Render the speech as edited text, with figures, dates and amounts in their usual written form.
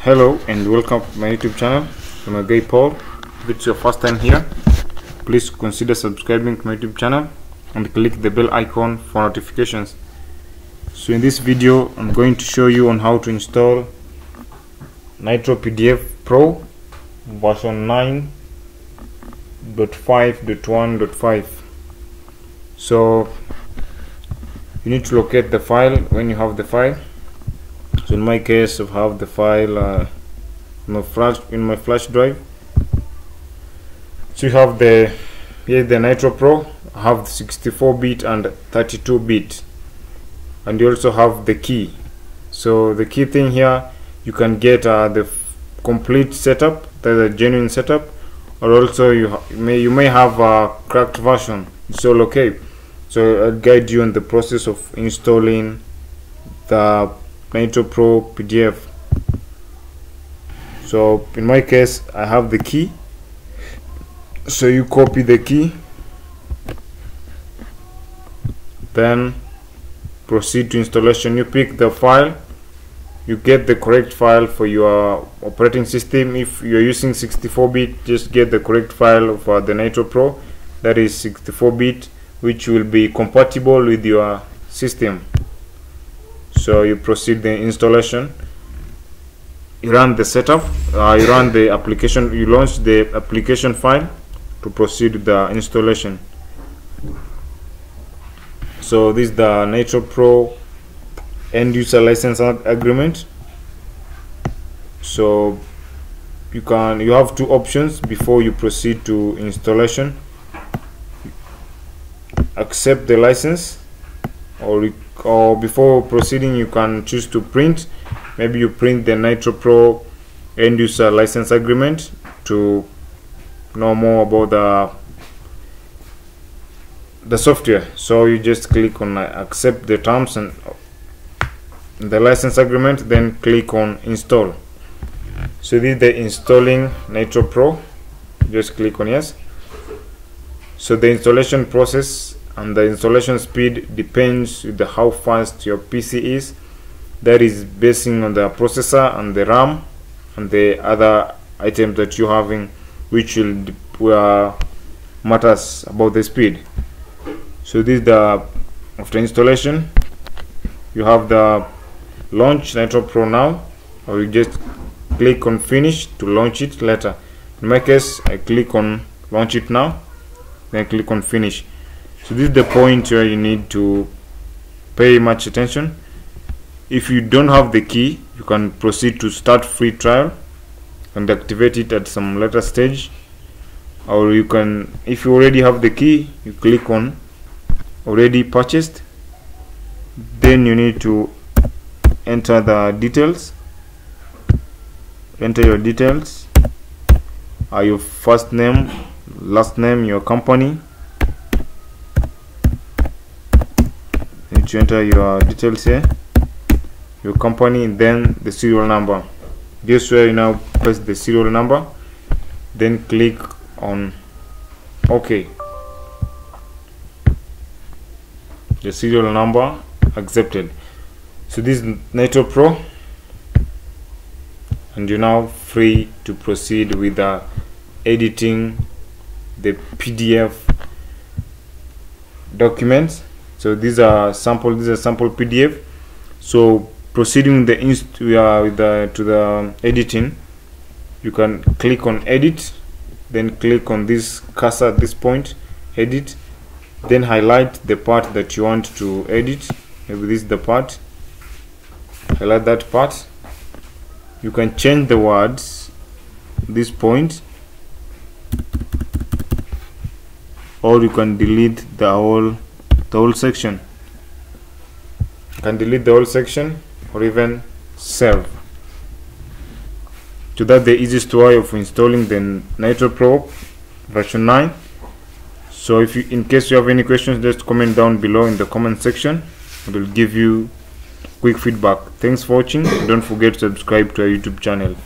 Hello and welcome to my YouTube channel. I'm a guy Paul. If it's your first time here, please consider subscribing to my YouTube channel and click the bell icon for notifications. So in this video I'm going to show you on how to install Nitro PDF Pro version 9.5.1.5. So you need to locate the file when you have the file. So in my case, I have the file in my flash drive. So you have the Nitro Pro. I have 64-bit and 32-bit, and you also have the key. So the key thing here, you can get the complete setup, the genuine setup, or also you may have a cracked version. It's all okay. So I'll guide you on the process of installing the Nitro Pro PDF. So in my case, I have the key. So you copy the key, then proceed to installation. You pick the file, you get the correct file for your operating system. If you're using 64-bit, just get the correct file for the Nitro Pro, that is 64-bit, which will be compatible with your system. So you proceed the installation, you run the setup, you run the application, you launch the application file to proceed with the installation. So this is the Nitro Pro end user license agreement. So you have two options before you proceed to installation: accept the license, or before proceeding you can choose to print. Maybe you print the Nitro Pro end user license agreement to know more about the software. So you just click on accept the terms and the license agreement, then click on install. So this is the installing Nitro Pro. Just click on yes. So the installation process and the installation speed depends on how fast your PC is. That is basing on the processor and the RAM and the other items that you're having, which will matters about the speed. So this is the after installation. You have the launch Nitro Pro now, or you just click on finish to launch it later. In my case, I click on launch it now, then click on finish. So this is the point where you need to pay much attention. If you don't have the key, you can proceed to start free trial and activate it at some later stage, or you can, if you already have the key, you click on already purchased. Then you need to enter the details. Enter your details, your first name, last name, your company. To enter your details here, your company, then the serial number. This where you now press the serial number, then click on OK. The serial number accepted. So this is Nitro Pro, and you're now free to proceed with editing the PDF documents. So these are sample PDF. So proceeding to the editing, you can click on edit, then click on this cursor at this point, edit, then highlight the part that you want to edit. Maybe this is the part, highlight that part. You can change the words this point, or you can delete the whole section. You can delete the whole section or even save. So that's the easiest way of installing the Nitro Pro version 9. So if you, in case you have any questions, just comment down below in the comment section. I will give you quick feedback. Thanks for watching. Don't forget to subscribe to our YouTube channel.